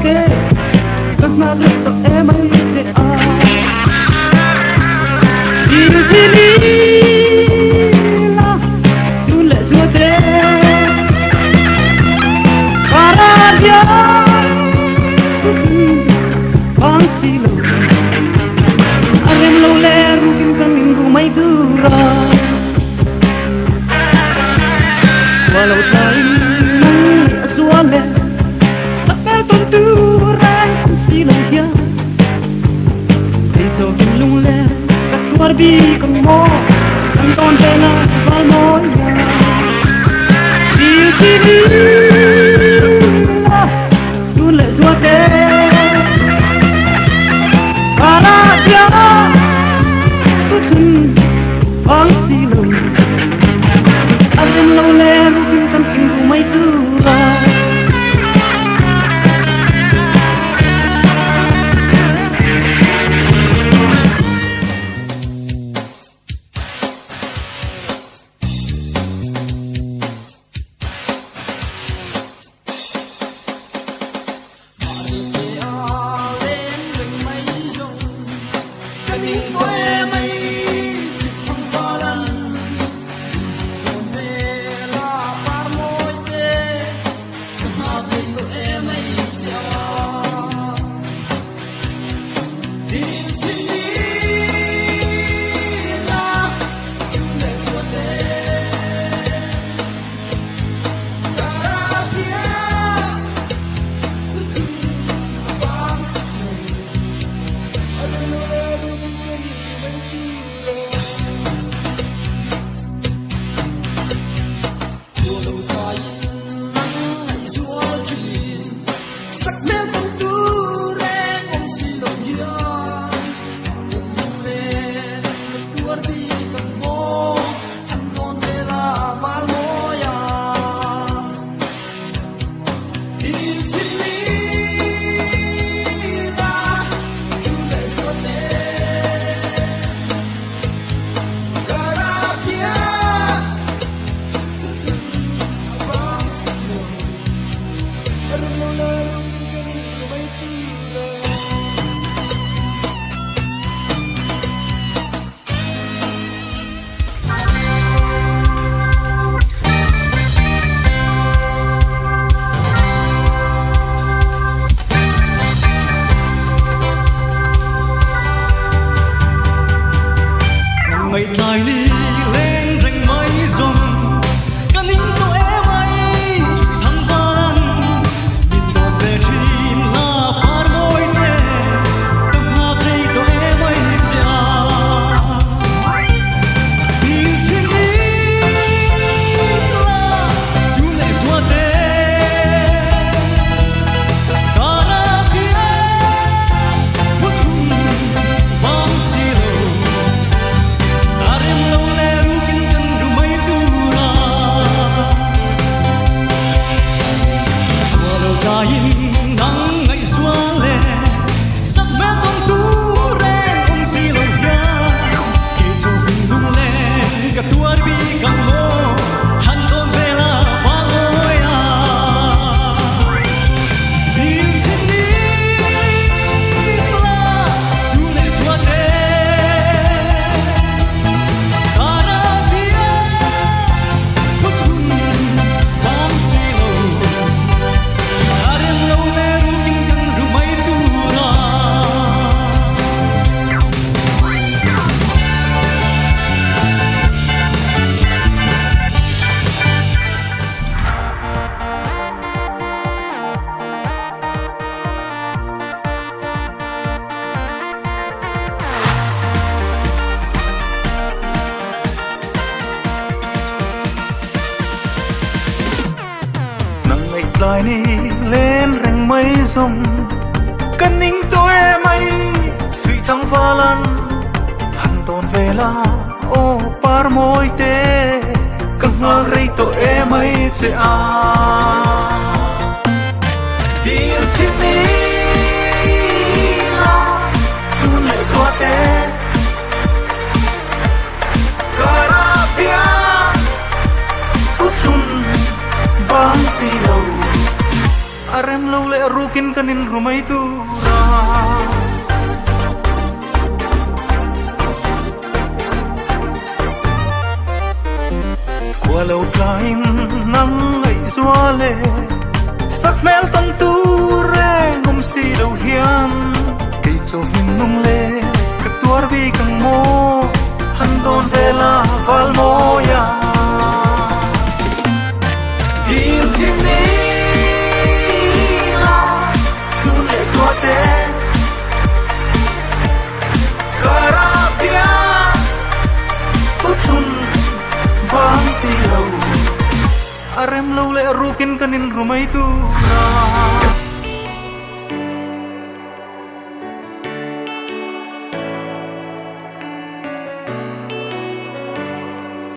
ke Karena lupa emang se'a Diri sinilah Sulit suate Para dia Bang silo Arem lo leru Kim minggu mai dura Walau lain Asuale Sampai tenturan Silang dia Dito gilung le Katuar bi kemo Anton pena Valmoya Di sini Sulit suate Para dia Bang silong Arem lo leru Kim minggu mai dura Ngày tài đi lên rành mây rồng cả những cô em ấy chịu thăng văn nhìn đòn về trên là phát môi tê tâm hoa thấy cô em ấy cha nhìn trên đi là chú lệ xóa tê ta đã biết phút thùng vang xì lầu kain nang ngay suale sắc mẹ con tú ren ông si lo ya ke so lung le ka tuar bi kang mo han ton vela valoya din sin ni la tu le suate para dia putun bang si lo Lại đi lên rành mây rồng cân ninh tôi em ấy suy thăng pha lăn hẳn tồn về là ô par môi tê căng ngơ rây tôi em ấy sẽ tiền xin đi là xuân lại xóa tê Carabia thút lùn bang xì đầu arem lâu lệ rukin kanin rumay tu ra qua lâu train nắng ngày xóa lệ sắc mel tan tu re ngom si đâu hian cây cho vinh nung lệ cái tuar bi kang mo han don vela val moya in chim ni la chun le xóa te karabia thut hun bang si lâu arem lâu lệ rukin kanin rumay tu ra